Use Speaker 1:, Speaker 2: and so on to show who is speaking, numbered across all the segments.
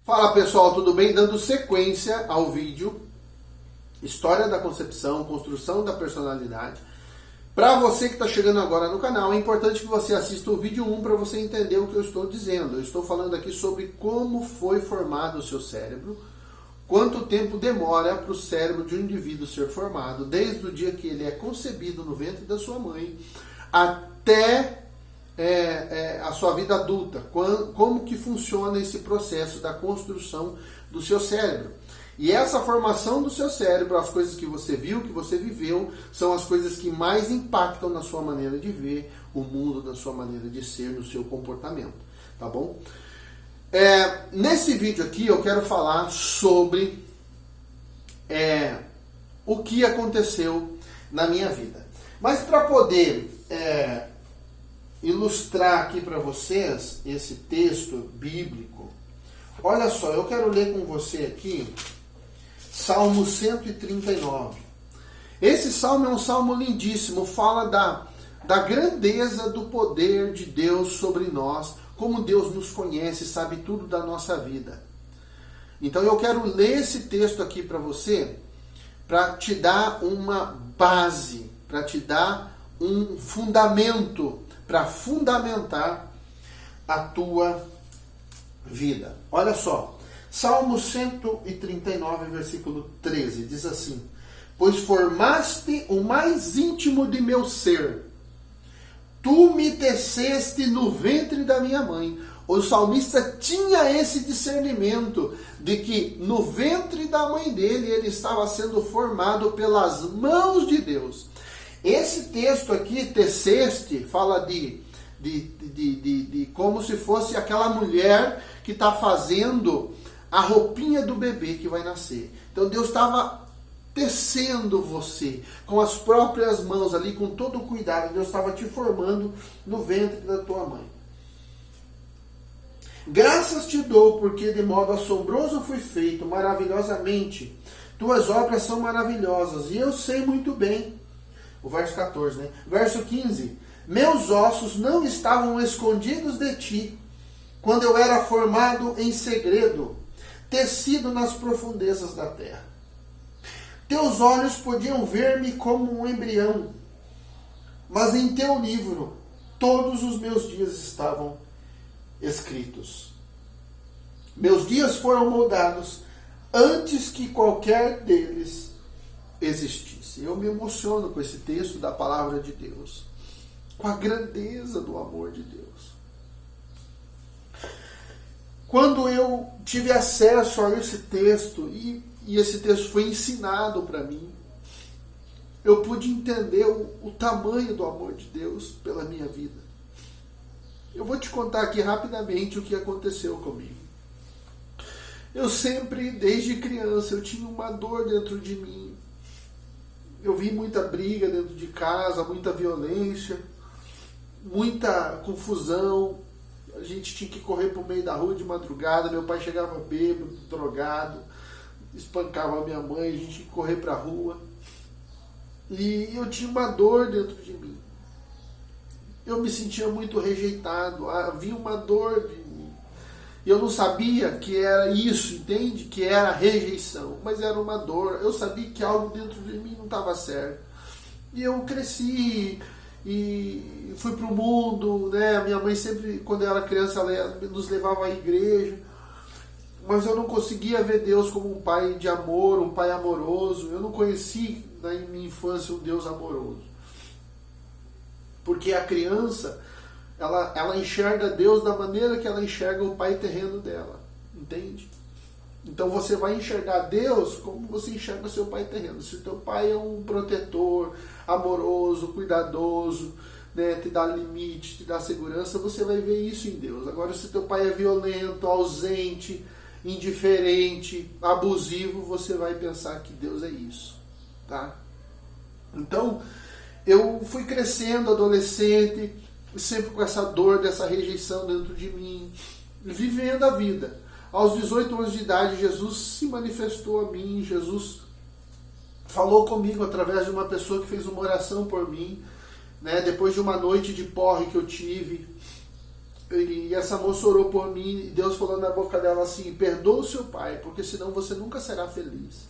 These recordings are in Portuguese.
Speaker 1: Fala pessoal, tudo bem? Dando sequência ao vídeo História da Concepção, Construção da Personalidade. Para você que está chegando agora no canal, é importante que você assista o vídeo 1 para você entender o que eu estou dizendo. Eu estou falando aqui sobre como foi formado o seu cérebro, quanto tempo demora para o cérebro de um indivíduo ser formado, desde o dia que ele é concebido no ventre da sua mãe, até a sua vida adulta, como que funciona esse processo da construção do seu cérebro. E essa formação do seu cérebro, as coisas que você viu, que você viveu, são as coisas que mais impactam na sua maneira de ver o mundo, na sua maneira de ser, no seu comportamento, tá bom? Nesse vídeo aqui eu quero falar sobre o que aconteceu na minha vida. Mas para poder ilustrar aqui para vocês esse texto bíblico, olha só, eu quero ler com você aqui Salmo 139. Esse salmo é um salmo lindíssimo, fala da grandeza do poder de Deus sobre nós, como Deus nos conhece, sabe tudo da nossa vida. Então eu quero ler esse texto aqui para você, para te dar uma base, para te dar um fundamento, para fundamentar a tua vida. Olha só, Salmo 139, versículo 13, diz assim: pois formaste o mais íntimo de meu ser, tu me teceste no ventre da minha mãe. O salmista tinha esse discernimento de que no ventre da mãe dele ele estava sendo formado pelas mãos de Deus. Esse texto aqui, teceste, fala de como se fosse aquela mulher que está fazendo a roupinha do bebê que vai nascer. Então Deus estava tecendo você com as próprias mãos ali, com todo o cuidado. Deus estava te formando no ventre da tua mãe. Graças te dou, porque de modo assombroso fui feito, maravilhosamente. Tuas obras são maravilhosas, e eu sei muito bem. O verso 14, né? Verso 15. Meus ossos não estavam escondidos de ti, quando eu era formado em segredo, tecido nas profundezas da terra. Teus olhos podiam ver-me como um embrião, mas em teu livro todos os meus dias estavam escritos. Meus dias foram moldados antes que qualquer deles existisse. Eu me emociono com esse texto da palavra de Deus, com a grandeza do amor de Deus. Quando eu tive acesso a esse texto, e esse texto foi ensinado para mim, eu pude entender o tamanho do amor de Deus pela minha vida. Eu vou te contar aqui rapidamente o que aconteceu comigo. Eu sempre, desde criança, eu tinha uma dor dentro de mim. Eu vi muita briga dentro de casa, muita violência, muita confusão. A gente tinha que correr para o meio da rua de madrugada. Meu pai chegava bêbado, drogado, espancava a minha mãe, a gente tinha que correr para a rua. E eu tinha uma dor dentro de mim. Eu me sentia muito rejeitado, havia uma dor de mim. E eu não sabia que era isso, entende? Que era rejeição, mas era uma dor. Eu sabia que algo dentro de mim não estava certo. E eu cresci e fui para o mundo, né? A minha mãe sempre, quando eu era criança, ela nos levava à igreja. Mas eu não conseguia ver Deus como um pai de amor, um pai amoroso. Eu não conheci na minha infância um Deus amoroso. Porque a criança, ela enxerga Deus da maneira que ela enxerga o pai terreno dela. Entende? Então você vai enxergar Deus como você enxerga seu pai terreno. Se o teu pai é um protetor, amoroso, cuidadoso, né, te dá limite, te dá segurança, você vai ver isso em Deus. Agora, se teu pai é violento, ausente, indiferente, abusivo, você vai pensar que Deus é isso. Tá? Então, eu fui crescendo, adolescente, sempre com essa dor, dessa rejeição dentro de mim, vivendo a vida. Aos 18 anos de idade, Jesus se manifestou a mim, Jesus falou comigo através de uma pessoa que fez uma oração por mim, né? Depois de uma noite de porre que eu tive, E essa moça orou por mim, e Deus falou na boca dela assim: perdoa o seu pai, porque senão você nunca será feliz.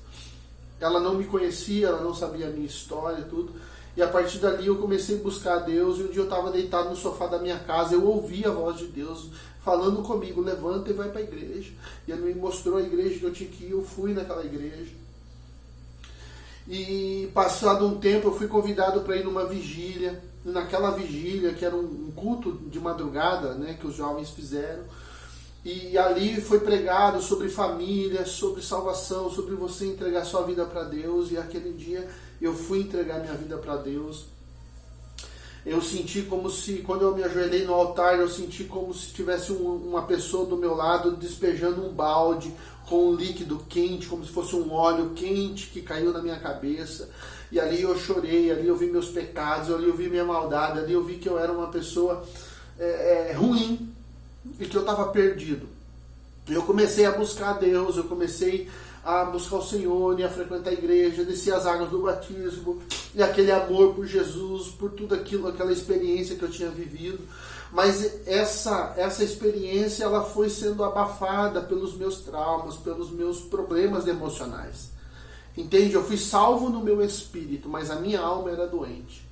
Speaker 1: Ela não me conhecia, ela não sabia a minha história e tudo. E a partir dali eu comecei a buscar a Deus. E um dia eu estava deitado no sofá da minha casa, eu ouvi a voz de Deus falando comigo: levanta e vai para a igreja. E ele me mostrou a igreja que eu tinha que ir, eu fui naquela igreja. E passado um tempo eu fui convidado para ir numa vigília. Naquela vigília, que era um culto de madrugada, né, que os jovens fizeram, e ali foi pregado sobre família, sobre salvação, sobre você entregar sua vida para Deus. E aquele dia eu fui entregar minha vida para Deus. Eu senti como se, quando eu me ajoelhei no altar, eu senti como se tivesse uma pessoa do meu lado despejando um balde com um líquido quente, como se fosse um óleo quente que caiu na minha cabeça. E ali eu chorei, ali eu vi meus pecados, ali eu vi minha maldade, ali eu vi que eu era uma pessoa ruim e que eu estava perdido. Eu comecei a buscar a Deus, eu comecei a buscar o Senhor e a frequentar a igreja, descer as águas do batismo, e aquele amor por Jesus, por tudo aquilo, aquela experiência que eu tinha vivido. Mas essa experiência, ela foi sendo abafada pelos meus traumas, pelos meus problemas emocionais. Entende? Eu fui salvo no meu espírito, mas a minha alma era doente.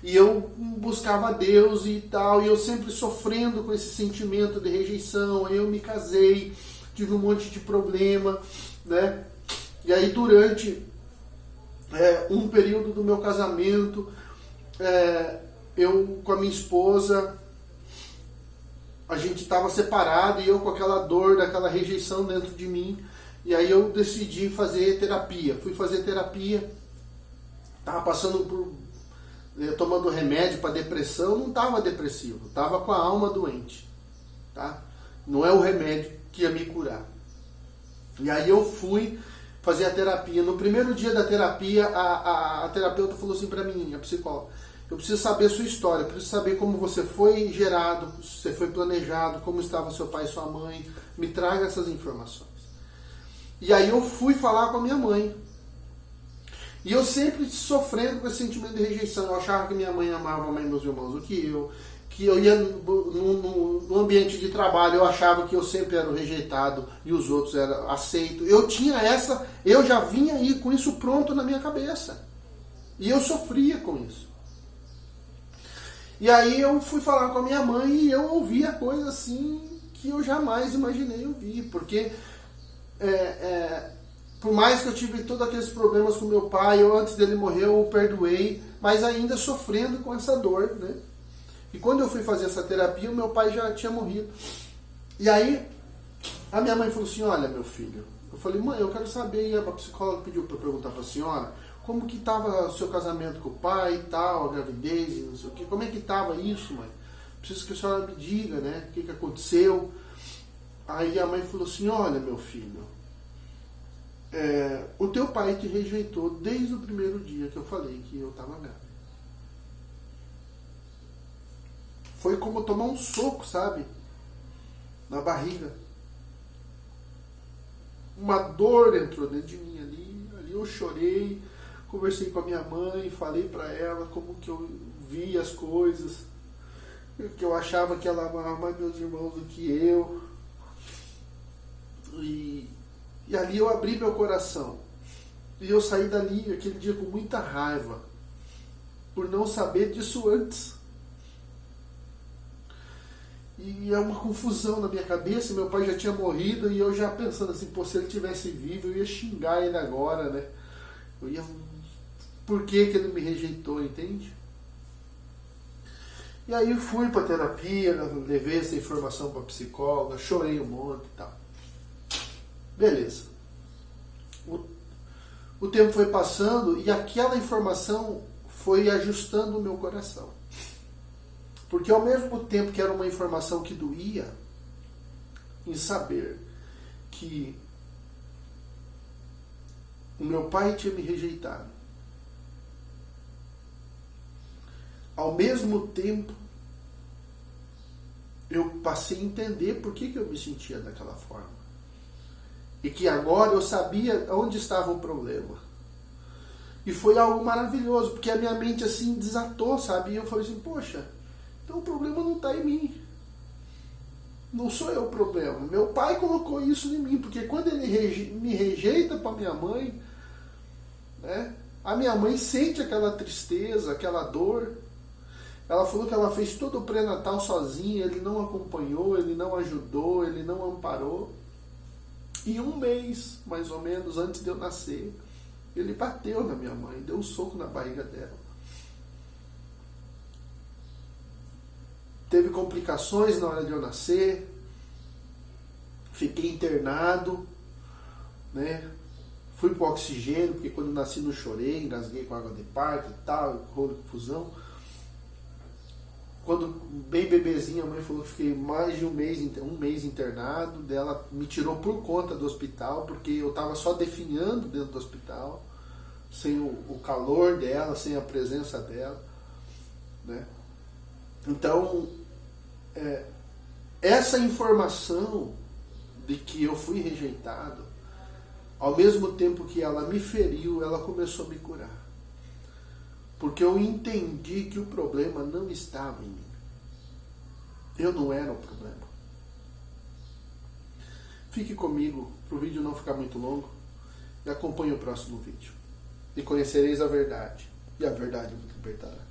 Speaker 1: E eu buscava Deus e tal, e eu sempre sofrendo com esse sentimento de rejeição. Aí eu me casei, tive um monte de problema, né? E aí durante um período do meu casamento, eu com a minha esposa, a gente estava separado, e eu com aquela dor, daquela rejeição dentro de mim. E aí eu decidi fazer terapia. Fui fazer terapia, estava passando por... tomando remédio para depressão. Não estava depressivo, estava com a alma doente, tá? Não é o remédio que ia me curar. E aí eu fui fazer a terapia. No primeiro dia da terapia, a terapeuta falou assim para mim, a psicóloga: eu preciso saber a sua história, eu preciso saber como você foi gerado, você foi planejado, como estava seu pai e sua mãe, me traga essas informações. E aí eu fui falar com a minha mãe. E eu sempre sofrendo com esse sentimento de rejeição. Eu achava que minha mãe amava mais meus irmãos do que eu ia no ambiente de trabalho, eu achava que eu sempre era o rejeitado e os outros eram aceitos. Eu já vinha aí com isso pronto na minha cabeça. E eu sofria com isso. E aí eu fui falar com a minha mãe e eu ouvia coisa assim que eu jamais imaginei ouvir. Porque por mais que eu tive todos aqueles problemas com meu pai, eu antes dele morrer eu o perdoei, mas ainda sofrendo com essa dor, né? E quando eu fui fazer essa terapia, o meu pai já tinha morrido. E aí a minha mãe falou assim: olha, meu filho, eu falei: mãe, eu quero saber. E a psicóloga pediu para eu perguntar para a senhora como que estava o seu casamento com o pai e tal, a gravidez e não sei o que. Como é que estava isso, mãe? Preciso que a senhora me diga, né? O que aconteceu. Aí a mãe falou assim: olha, meu filho, o teu pai te rejeitou desde o primeiro dia que eu falei que eu estava grávida. Foi como tomar um soco, sabe? Na barriga. Uma dor entrou dentro de mim ali. Ali eu chorei, conversei com a minha mãe, falei para ela como que eu via as coisas, que eu achava que ela amava mais meus irmãos do que eu. E ali eu abri meu coração. E eu saí dali aquele dia com muita raiva, por não saber disso antes. E é uma confusão na minha cabeça. Meu pai já tinha morrido e eu já pensando assim: pô, se ele tivesse vivo eu ia xingar ele agora, né? Eu ia... Por que ele me rejeitou, entende? E aí eu fui para terapia, levei essa informação para psicóloga, chorei um monte e tal. Beleza. O tempo foi passando e aquela informação foi ajustando o meu coração. Porque ao mesmo tempo que era uma informação que doía, em saber que o meu pai tinha me rejeitado, ao mesmo tempo eu passei a entender por que eu me sentia daquela forma. E que agora eu sabia onde estava o problema. E foi algo maravilhoso, porque a minha mente assim desatou, sabe? E eu falei assim: poxa, Então o problema não está em mim. Não sou eu o problema. Meu pai colocou isso em mim, porque quando ele me rejeita para minha mãe, né, a minha mãe sente aquela tristeza, aquela dor. Ela falou que ela fez todo o pré-natal sozinha, ele não acompanhou, ele não ajudou, ele não amparou. E um mês, mais ou menos, antes de eu nascer, ele bateu na minha mãe, deu um soco na barriga dela. Teve complicações na hora de eu nascer, fiquei internado, né? Fui pro oxigênio, porque quando eu nasci não chorei, engasguei com água de parto e tal, rolo de confusão. Quando bem bebezinho, a mãe falou que fiquei mais de um mês internado, dela me tirou por conta do hospital, porque eu estava só definhando dentro do hospital, sem o calor dela, sem a presença dela, né? Então, essa informação de que eu fui rejeitado, ao mesmo tempo que ela me feriu, ela começou a me curar. Porque eu entendi que o problema não estava em mim. Eu não era o problema. Fique comigo, para o vídeo não ficar muito longo, e acompanhe o próximo vídeo. E conhecereis a verdade, e a verdade vos libertará.